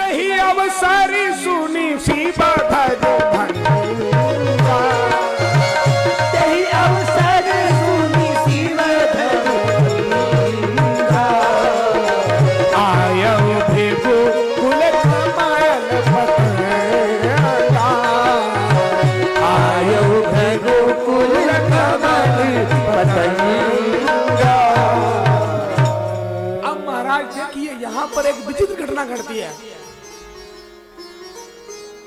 ही अवसरी सुनी सीता धनु भंगा, तेहि अवसर सुनी सीता धनु भंगा। आयऊ भेगु कुल कमल पतंगा, आयऊ भेगु कुल कमल पतंगा। अब महाराज देखिए यहाँ पर एक विचित्र घटना घटती है।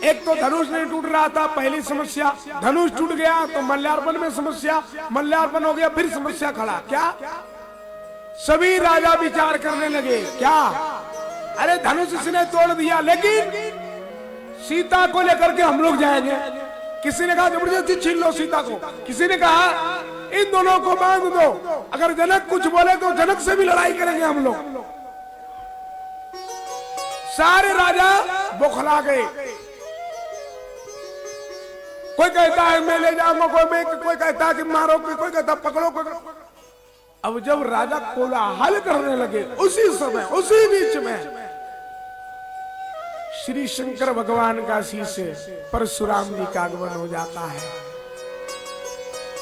एक तो धनुष नहीं टूट रहा था, पहली समस्या। धनुष टूट गया तो मल्यार्पण में समस्या, मल्यार्पण हो गया फिर समस्या खड़ा। क्या? सभी राजा विचार करने लगे, क्या अरे धनुष इसने तोड़ दिया, लेकिन सीता को लेकर के हम लोग जाएंगे। किसी ने कहा जबरदस्ती छीन लो सीता को, किसी ने कहा इन दोनों को बांध दो, अगर जनक कुछ बोले तो जनक से भी लड़ाई करेंगे हम लोग। सारे राजा बौखला गए। कोई कहता है मैं ले जाऊंगा, कोई कहता है कि मारो, कोई कहता पकड़ो, अब जब राजा कोलाहल करने लगे, उसी समय उसी बीच में श्री शंकर भगवान का शीशे परशुराम जी का आगमन हो जाता है।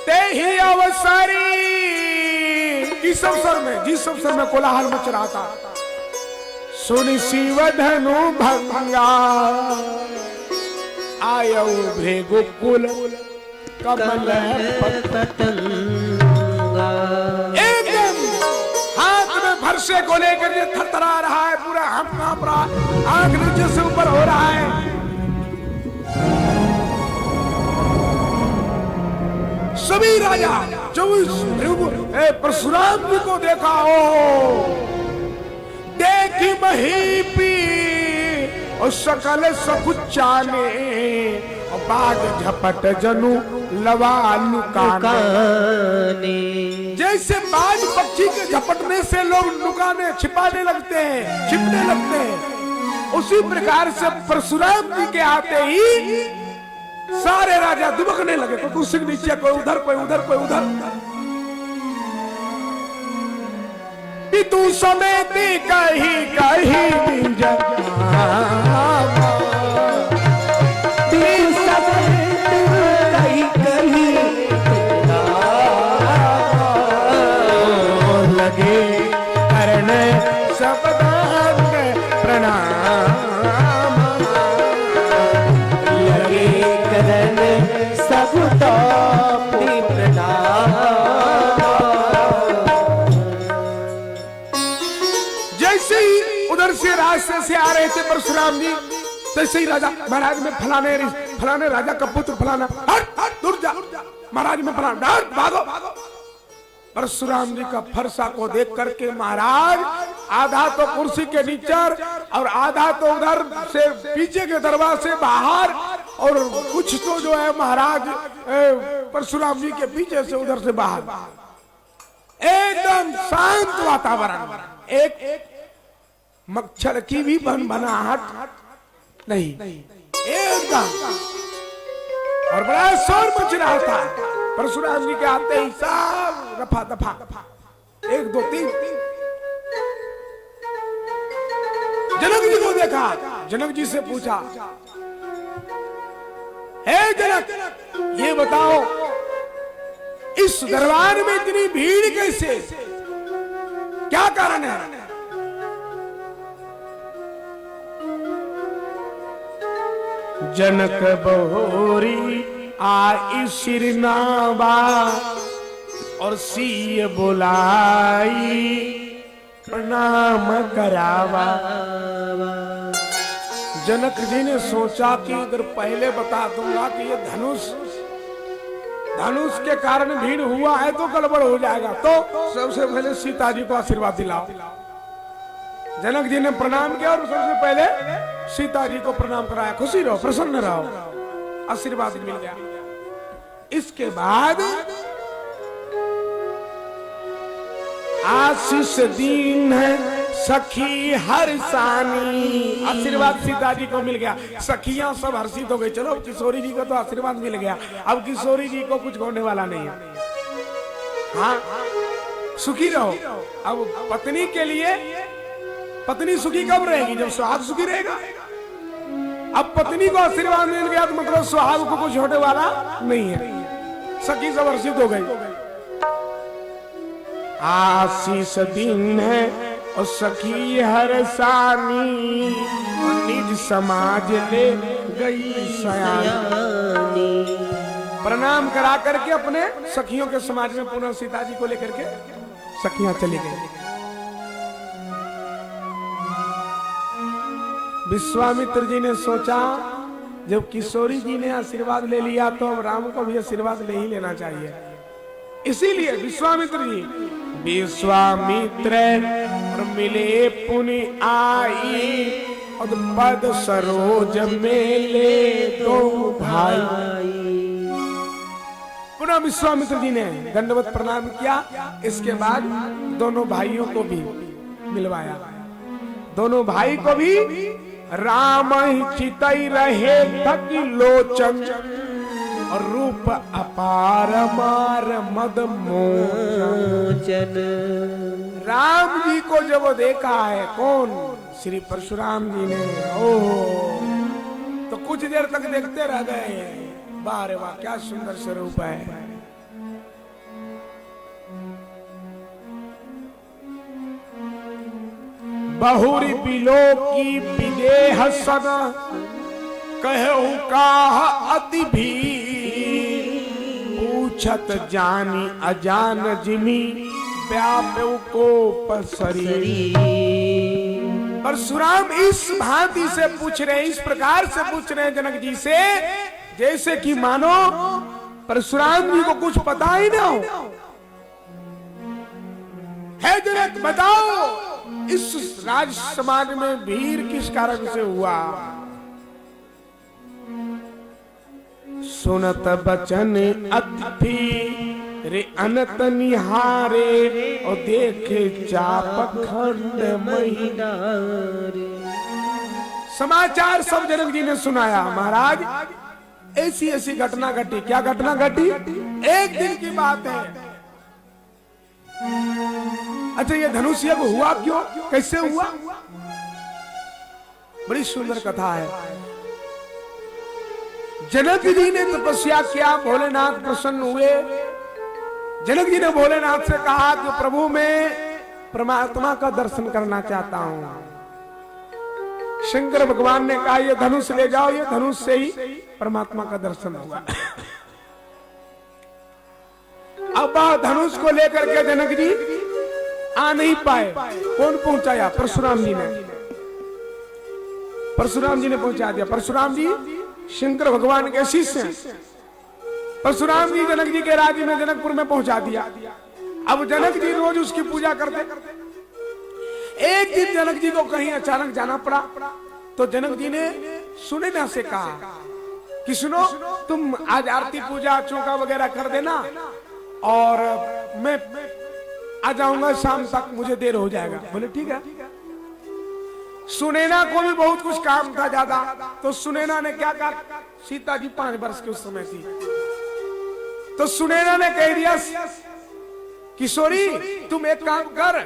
ते ही अवसरी, इस अवसर में कोलाहल मच रहा था। सुनि शिव धनु भंगा, आयऊ भेगु कुल कमल पतंगा। एकदम हाथ में फरसे को लेकर ये थरथरा रहा है, पूरा हम कांप रहा, आंख नीचे से ऊपर हो रहा है। सभी राजा जो परशुराम जी को देखा हो, देखी महीपी और सकल सकुचा ने, और बाग झपट जनु लवा लुकाने। जैसे बाज पक्षी के झपटने से लोग लुकाने छिपाने लगते हैं, छिपने लगते हैं, उसी प्रकार से परशुराम जी के आते ही सारे राजा दुबकने लगे। कोई कुर्सी के नीचे, कोई उधर, कोई उधर, कोई उधर। तू समेत कहीं कहीं लगे करण सबदांग प्रणाम, लगे करण सबदांग प्रणाम। जैसे ही उधर से रास्ते से आ रहे थे परशुराम जी, तैसे ही राजा महाराज में फलाने राजा का पुत्र फलाना, हट दूर जा, महाराज में फलाना, हट भागो। परशुराम जी का फरसा को देख करके महाराज आधा तो कुर्सी के नीचे और आधा तो उधर से पीछे के दरवाजे बाहर, और कुछ तो जो है महाराज परशुराम जी के पीछे से उधर से बाहर। एकदम शांत वातावरण, एक मच्छर की भी भनभनाहट नहीं, एकदम। और बड़ा शोर मच रहा था। परशुराम जी के आते ही सब रफा दफा, 1 2 3। जनक जी को देखा, जनक जी से पूछा, हे जनक, ये बताओ इस दरबार में इतनी भीड़ कैसे, क्या कारण है? जनक बहोरी आई सिरनावा, और सीय बुलाई प्रणाम करावा। जनक जी ने सोचा कि अगर पहले बता दूंगा कि ये धनुष के कारण भीड़ हुआ है तो गड़बड़ हो जाएगा, तो सबसे पहले सीता जी को आशीर्वाद दिलाओ। जनक जी ने प्रणाम किया और सबसे पहले सीता जी को प्रणाम कराया। खुशी रहो, प्रसन्न रहो, आशीर्वाद मिल गया। इसके बाद आशीष दीन है सखी हर्षानी, आशीर्वाद सीता जी को मिल गया। सखियां सब हर्षित हो गई। चलो किशोरी जी को तो आशीर्वाद मिल गया, अब किशोरी जी को कुछ होने वाला नहीं है। हाँ, सुखी रहो। अब पत्नी के लिए, पत्नी सुखी कब रहेगी? जब सुहाग सुखी रहेगा। अब पत्नी को आशीर्वाद मिल गया तो मतलब सुहाग को कुछ होने वाला नहीं है। सखी सब हर्षित हो गई। आशीष दिन है और सखी हरसानी, निज समाज ले गई सयानी। प्रणाम करा करके अपने सखियों के समाज में पुनः सीता जी को लेकर के सखियां चली गई। विश्वामित्र जी ने सोचा जब किशोरी जी ने आशीर्वाद ले लिया तो अब राम को भी आशीर्वाद ले ही लेना चाहिए। इसीलिए विश्वामित्र और मिले पुनि आई, और पद सरोज में ले दो भाई। पुनः विश्वामित्र जी ने दंडवत प्रणाम किया। इसके बाद दोनों भाइयों को भी मिलवाया। दोनों भाई को भी राम ही चितई रहे थकी लोचन, और रूप अपार मार मद मोचन। राम जी को जब देखा है कौन, श्री परशुराम जी ने, ओह तो कुछ देर तक देखते रह गए। वाह रे वाह, क्या सुंदर स्वरूप है। बहुरी बिलो की विदेह सन, कहू काह अति भी, पूछत जानी अजान जिमी, व्याप्यु को पसरी। परशुराम इस भांति से पूछ रहे, इस प्रकार से पूछ रहे हैं जनक जी से, जैसे कि मानो परशुराम जी को कुछ पता ही ना हो। है जनक बताओ, इस राज समाज में भीड़ किस कारण से हुआ? सुनत बचन अतिथि रे अनत निहारे, और देखे चाप खंड महीना रे। समाचार सब जनक जी ने सुनाया। महाराज ऐसी ऐसी घटना घटी। क्या घटना घटी? एक दिन की बात है। अच्छा, ये धनुष यज्ञ हुआ क्यों, कैसे हुआ? बड़ी सुंदर कथा है। जनक जी ने तपस्या किया, भोलेनाथ प्रसन्न हुए। जनक जी ने भोलेनाथ से कहा कि प्रभु मैं परमात्मा का दर्शन करना चाहता हूं। शंकर भगवान ने कहा ये धनुष ले जाओ, ये धनुष से ही परमात्मा का दर्शन हुआ। अब धनुष को लेकर के जनक जी आ नहीं पाए। कौन पहुंचाया? परशुराम जी ने। परशुराम जी ने पहुंचा दिया। परशुराम जी शंकर भगवान के शिष्य हैं। परशुराम जी जनक जी के राज्य में जनकपुर में पहुंचा दिया। अब जनक जी रोज उसकी पूजा करते। एक दिन जनक जी को कहीं अचानक जाना पड़ा, तो जनक जी ने सुनैना से कहा कि सुनो, तुम आज आरती पूजा चौका वगैरह कर देना और मैं आ जाऊंगा शाम तक, मुझे देर हो जाएगा। बोले ठीक है। सुनैना को भी बहुत कुछ काम था ज्यादा, तो सुनैना ने क्या कहा? सीता जी 5 वर्ष के उस समय थी, तो सुनैना ने कह दिया किशोरी तुम एक काम कर,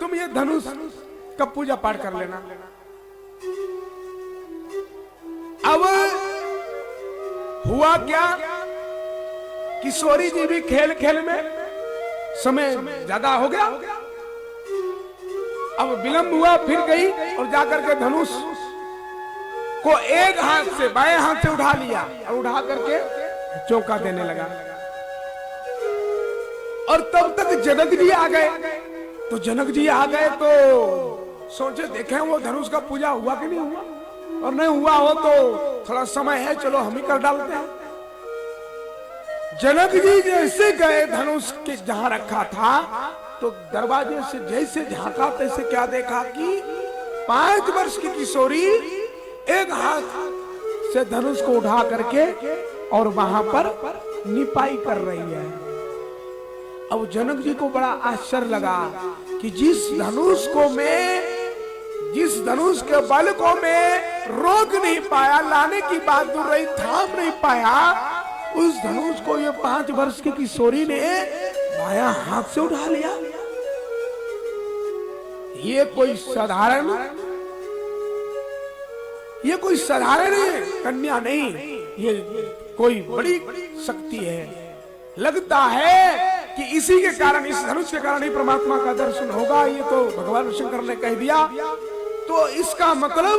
तुम ये धनुष का पूजा पाठ कर लेना। अब हुआ क्या, किशोरी जी भी खेल खेल में समय ज्यादा हो गया। अब विलंब हुआ, फिर गई और जाकर के धनुष को एक हाथ से, बाएं हाथ से उठा लिया और उठा करके चौका देने लगा। और तब तक जनक जी आ गए। तो जनक जी आ गए तो सोचे देखें वो धनुष का पूजा हुआ कि नहीं हुआ, और नहीं हुआ हो तो थोड़ा समय है, चलो हम ही कर डालते हैं। जनक जी जैसे गए धनुष के जहां रखा था, तो दरवाजे से जैसे झांका तैसे क्या देखा कि 5 वर्ष की किशोरी एक हाथ से धनुष को उठा करके और वहां पर निपाई कर रही है। अब जनक जी को बड़ा आश्चर्य लगा कि जिस धनुष के बल को मैं रोक नहीं पाया, लाने की बात दूर रही, थाम नहीं पाया, उस धनुष को ये 5 वर्ष की किशोरी ने बायां हाथ से उठा लिया। ये कोई साधारण ये कोई साधारण कन्या नहीं, ये कोई बड़ी शक्ति है। लगता है कि इसी के कारण, इस धनुष के कारण ही परमात्मा का दर्शन होगा। ये तो भगवान शंकर ने कह दिया। तो इसका मतलब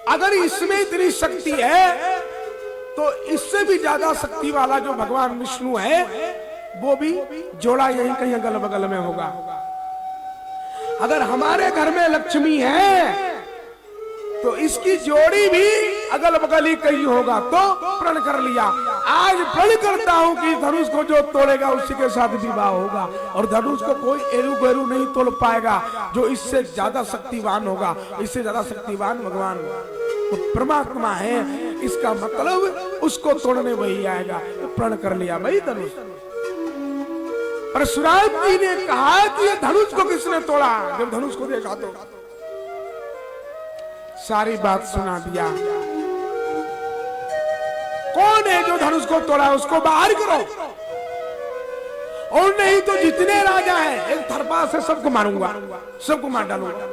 अगर इसमें इतनी शक्ति है तो इससे भी ज्यादा शक्ति वाला जो भगवान विष्णु है वो भी जोड़ा यहीं कहीं अगल बगल में होगा। अगर हमारे घर में लक्ष्मी है तो इसकी जोड़ी भी अगल बगल ही कहीं होगा। तो प्रण कर लिया, आज प्रण करता हूं कि धनुष को जो तोड़ेगा उसी के साथ विवाह होगा, और धनुष को कोई एरू गैरू नहीं तोड़ पाएगा जो इससे ज्यादा शक्तिवान होगा। इससे ज्यादा शक्तिवान भगवान तो परमात्मा है। इसका मतलब उसको तोड़ने वही आएगा। तो प्रण कर लिया भाई धनुष। परशुराम जी ने कहा कि ये धनुष को किसने तोड़ा। जब धनुष को देखा तो सारी बात सुना दिया। कौन है जो धनुष को तोड़ा, उसको बाहर करो, और नहीं तो जितने राजा हैं एक थरपा से सबको मारूंगा, सबको मार डालूंगा।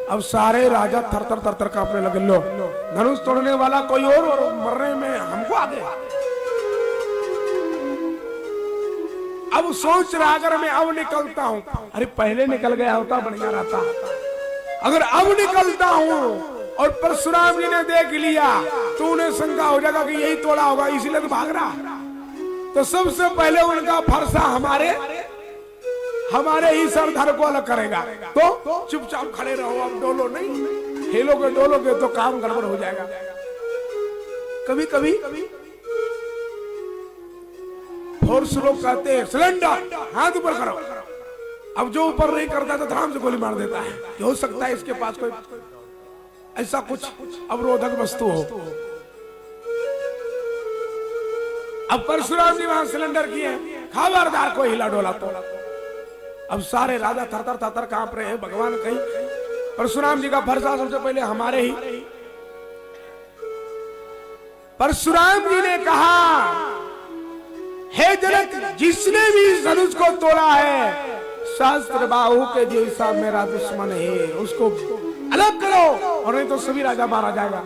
अब सारे राजा थर थर थर थर कांपने लगे। लो, धनुष तोड़ने वाला कोई और मरने में हमको आगे। अब सोच रहा अगर मैं अब निकलता हूं, अरे पहले निकल गया होता बढ़िया रहता। अगर अब निकलता हूं और परशुराम जी ने देख लिया तो उन्हें शंका हो जाएगा कि यही तोड़ा होगा, इसीलिए तो भाग रहा। तो सबसे पहले उनका फरसा हमारे ही सरदार को अलग करेगा। तो चुपचाप खड़े रहो, अब डोलो नहीं। हिलोगे डोलोगे तो काम गड़बड़ हो जाएगा। कभी कभी फोर्स लोग कहते हैं सिलेंडर हाथ ऊपर करो। अब जो ऊपर नहीं करता तो धड़ाम से गोली मार देता है। हो सकता है इसके पास कोई ऐसा कुछ अवरोधक वस्तु हो। अब परशुराम जी वहां सिलेंडर किए, खबरदार को हिला डोला तो। अब सारे राजा थर थर थर थर कांप रहे हैं। भगवान कहीं परशुराम जी का फरसा सबसे पहले हमारे ही। परशुराम जी ने कहा, हे जनक, जिसने भी इस धनुष को तोड़ा है शास्त्र बाहु के जैसा मेरा दुश्मन है, उसको अलग करो, और नहीं तो सभी राजा मारा जाएगा।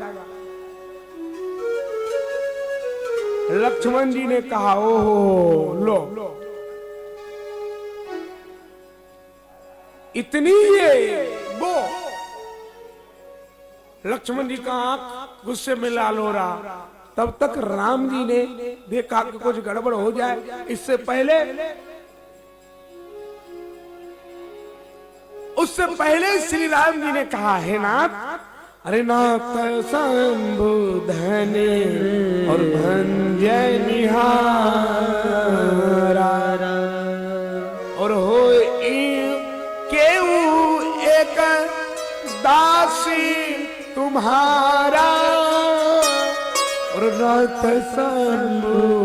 लक्ष्मण जी ने कहा, ओहो लो, इतनी ये वो। लक्ष्मण जी का आंख गुस्से में लाल हो रहा। तब तक राम जी ने देखा कि कुछ गड़बड़ हो जाए। इससे पहले श्री राम जी ने कहा, हे नाथ, अरे नाथ संबुधने और भंजय निहारा, और हो केऊ एक दासी तुम्हारा, और नाथ संबुधने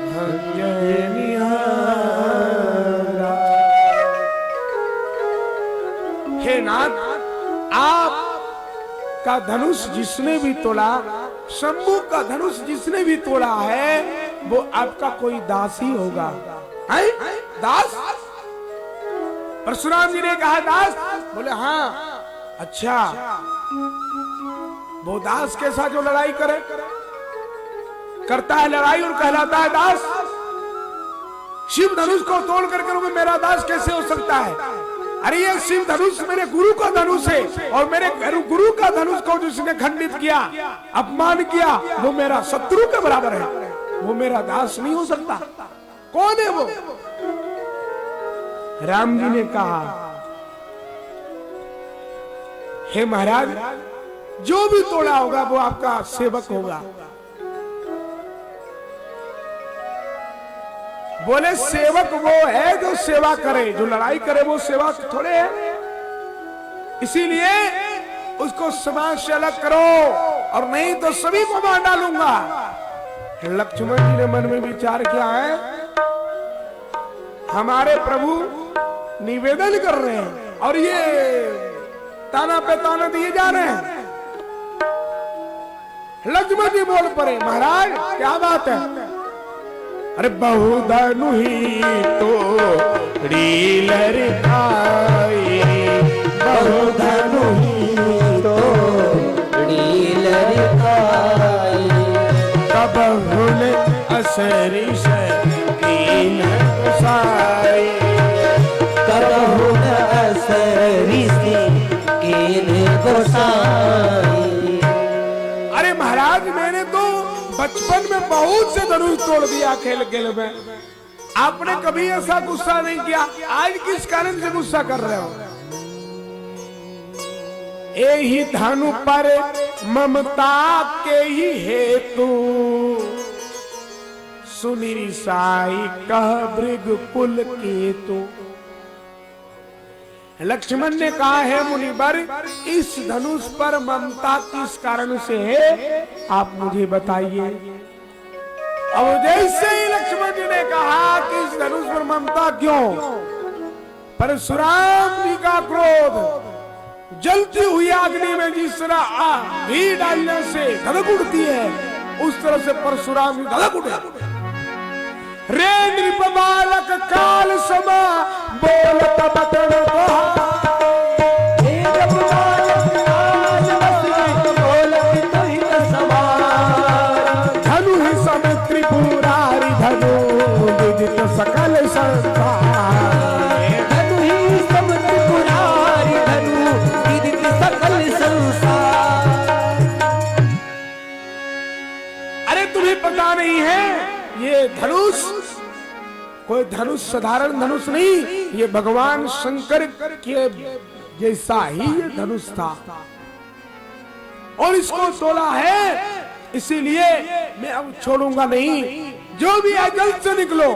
भंजय निहारा। हे नाथ, आप का धनुष जिसने भी तोड़ा, शंभू का धनुष जिसने भी तोड़ा है, वो आपका कोई दास ही होगा। है दास? परशुराम जी ने कहा दास? बोले हाँ। अच्छा, वो दास के साथ जो लड़ाई करे, करता है लड़ाई और कहलाता है दास। शिव धनुष को तोड़ करके वो मेरा दास कैसे हो सकता है? अरे ये शिव धनुष मेरे गुरु का धनुष है, और मेरे गुरु का धनुष को जिसने खंडित किया, अपमान किया, वो मेरा शत्रु के बराबर है। वो मेरा दास नहीं हो सकता। कौन है वो? राम जी ने कहा, हे महाराज, जो भी तोड़ा होगा वो आपका सेवक होगा। बोले सेवक वो है जो सेवा करे, जो लड़ाई करे वो सेवा थोड़े है। इसीलिए उसको समाज से अलग करो, और नहीं तो सभी को मार डालूंगा। लक्ष्मण जी ने मन में विचार किया है, हमारे प्रभु निवेदन कर रहे हैं और ये ताना पे ताना दिए जा रहे हैं। लक्ष्मण जी बोल पड़े, महाराज क्या बात है? अरे बहुधनु ही तो रीलर खाई, बहुधनु असरिस कीन गोसाई। करहु न असरिस कीन गोसाई। अरे महाराज मैंने तो बचपन में बहुत से धनुष तोड़ दिया खेल खेल में, आपने कभी ऐसा गुस्सा नहीं किया, आज किस कारण से गुस्सा कर रहे हो? यही धनु पर ममता के ही हेतु सुनी साई कह भृग कुल केतु। लक्ष्मण ने कहा है मुनिवर, इस धनुष पर ममता किस कारण से है, आप मुझे बताइए। अब जैसे ही लक्ष्मण जी ने कहा कि इस धनुष पर ममता क्यों, परशुराम जी का क्रोध जलती हुई अग्नि में जिस तरह घी डालने से धधक उठती है, उस तरह से परशुराम जी धधक उठे। रे नृप बालक काल समा बोलत बतन धनु ही सम त्रिपुरारी धनु विदित सकल संसार। धनु ही सब त्रिपुरारी धनु विदित सकल संसार। अरे तुम्हें पता नहीं है ये धनुष कोई धनुष साधारण धनुष नहीं, ये भगवान शंकर के जैसा ही ये धनुष था और इसको तोला है, इसीलिए मैं अब छोड़ूंगा नहीं, जो भी है जल्द से निकलो।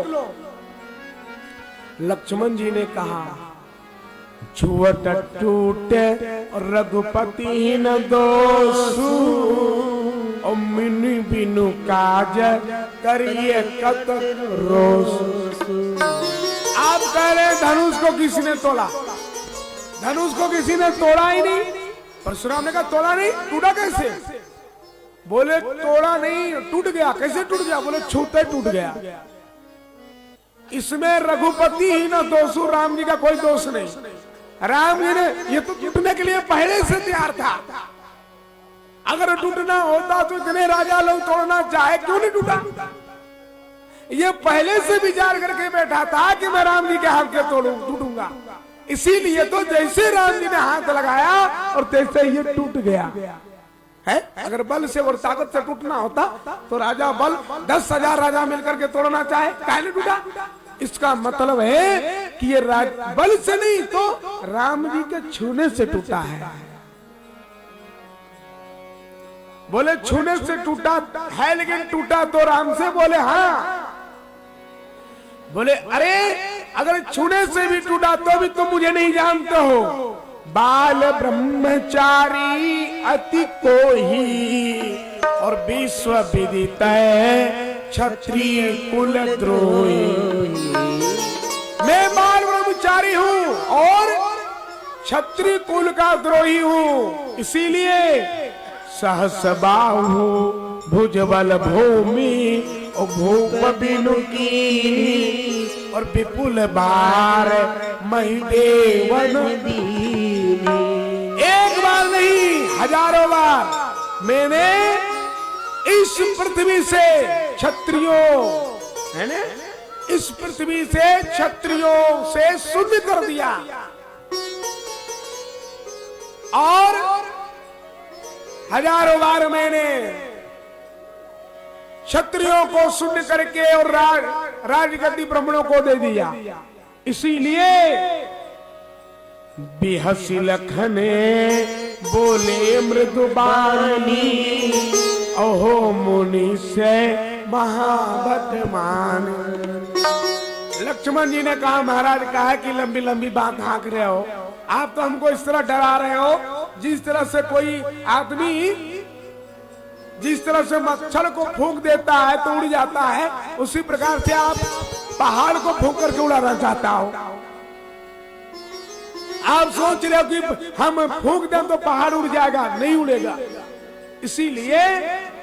लक्ष्मण जी ने कहा छुअट टूटे रघुपति न दोषु और मिनु बिनु काज करिए कत रोष। आप कह रहे धनुष को किसी ने तोड़ा, धनुष को किसी ने तोड़ा ही नहीं। परशुराम ने कहा तोड़ा नहीं, टूटा कैसे? बोले तोड़ा नहीं, टूट गया। कैसे टूट गया? बोले छूते टूट गया। इसमें रघुपति ही न दोषु, राम जी का कोई दोष नहीं। राम जी ने ये तो टूटने के लिए पहले से तैयार था। अगर टूटना होता तो इतने राजा लोग तोड़ना चाहे क्यों नहीं टूटा? ये पहले से विचार करके बैठा था कि मैं राम जी के हाथ के टूटूंगा, इसीलिए तो जैसे राम जी ने हाथ लगाया और तैसे ये टूट गया है। अगर बल से और ताकत से टूटना होता तो राजा बल 10,000 राजा मिलकर के तोड़ना चाहे, काहे नहीं टूटा? इसका मतलब है कि ये बल से नहीं तो राम जी के छूने से टूटा है। बोले छूने से टूटा है, लेकिन टूटा तो राम से? बोले हाँ। बोले अरे अगर छूने से भी टूटा तो भी तुम मुझे नहीं जानते हो। बाल ब्रह्मचारी अति कोही और विश्व विदित क्षत्रिय कुल द्रोही। मैं बाल ब्रह्मचारी हूँ और क्षत्रिय कुल का द्रोही हूँ, इसीलिए सहस बाहु भुजबल भूमि और भूप बिनु कीनी और विपुल बार महिदेवन दीनी। एक बार नहीं, हजारों बार मैंने इस पृथ्वी से क्षत्रियों है ना, इस पृथ्वी से क्षत्रियों से शुद्ध कर दिया और हजारों बार मैंने क्षत्रियों को शून्य करके और राजगद्दी ब्राह्मणों को दे दिया। इसीलिए बिहसी लखने बोले मृदुबानी ओहो मुनि से महाबतमान। लक्ष्मण जी ने कहा महाराज कहा कि लंबी लंबी बात हाँक रहे हो, आप तो हमको इस तरह डरा रहे हो जिस तरह से कोई आदमी जिस तरह से मच्छर को फूंक देता है तो उड़ जाता है, उसी प्रकार से आप पहाड़ को फूंक करके उड़ाना चाहता हो। आप सोच रहे हो कि हम फूंक दें तो पहाड़ उड़ जाएगा, नहीं उड़ेगा। इसीलिए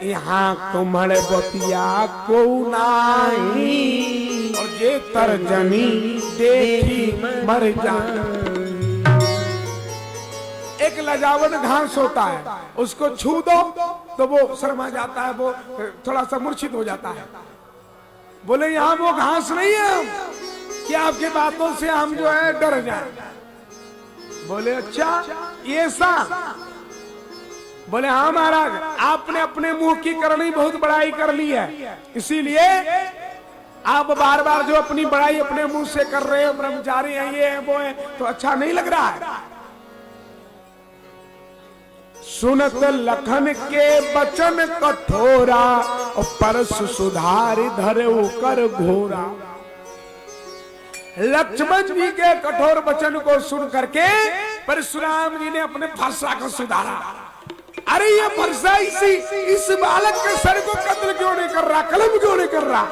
यहाँ कुम्हड़ बतिया को नहीं और ये तर्जनी देखी मर जाए। एक लजावट घास होता है, उसको छू दो तो वो शर्मा जाता है, वो थोड़ा सा मूर्छित हो जाता है। बोले यहाँ वो घास नहीं है हम कि आपके बातों से हम जो है डर जाए। बोले अच्छा ये सा? बोले हाँ महाराज, आपने अपने मुंह की करनी बहुत बड़ाई कर ली है, इसीलिए आप बार बार जो अपनी बड़ाई अपने मुंह से कर रहे हो, ब्रह्मचारी हैं, ये है वो है, तो अच्छा नहीं लग रहा है। सुनत लखन के बचन कठोरा और परस सुधार धरे कर घोरा। लक्ष्मण जी के कठोर वचन को सुन करके परशुराम जी ने अपने फरसा को सुधारा। अरे ये फरसा इस बालक के सर को कत्ल क्यों नहीं कर रहा, कलम क्यों नहीं कर रहा,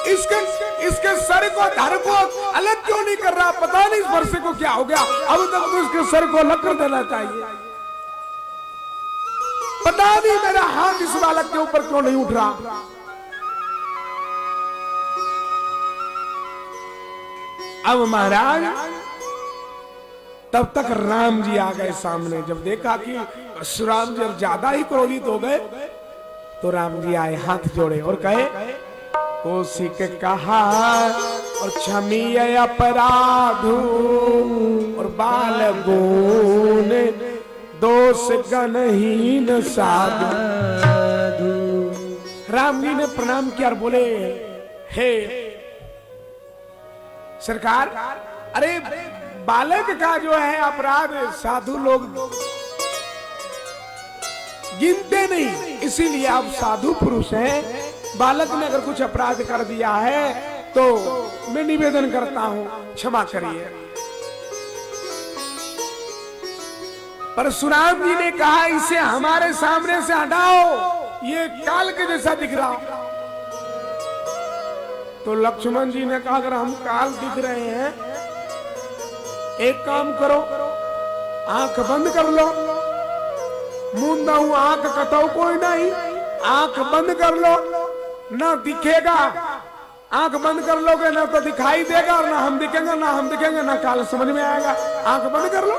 इसके सर को धड़ को अलग क्यों नहीं कर रहा, पता नहीं इस फरसे को क्या हो गया, अब तक तो इसके सर को अलग कर देना चाहिए। पता नहीं मेरा हाथ इस बालक के ऊपर क्यों नहीं उठ रहा। अब महाराज तब तक राम जी आ गए सामने। जब देखा कि परशुराम जी ज्यादा ही क्रोधित हो गए तो राम जी आए, हाथ जोड़े और कहे कोसी के कहा और क्षमीय अपराधु और बाल गुण दोष गणहीन साधु। राम जी ने प्रणाम किया और बोले हे सरकार, अरे बालक का जो है अपराध साधु लोग गिनते नहीं, इसीलिए आप साधु पुरुष हैं। बालक ने अगर कुछ अपराध कर दिया है तो मैं निवेदन करता हूं क्षमा करिए। परशुराम जी ने कहा इसे हमारे सामने से हटाओ, ये काल के जैसा दिख रहा। तो लक्ष्मण जी ने कहा अगर हम काल दिख रहे हैं, एक काम करो, आंख बंद कर लो। मूंदा हूं आंख कटाओ कोई नहीं, आंख बंद कर लो, ना दिखेगा। आंख बंद कर लोगे ना तो दिखाई देगा, और ना हम दिखेंगे ना काल समझ में आएगा। आंख बंद कर लो।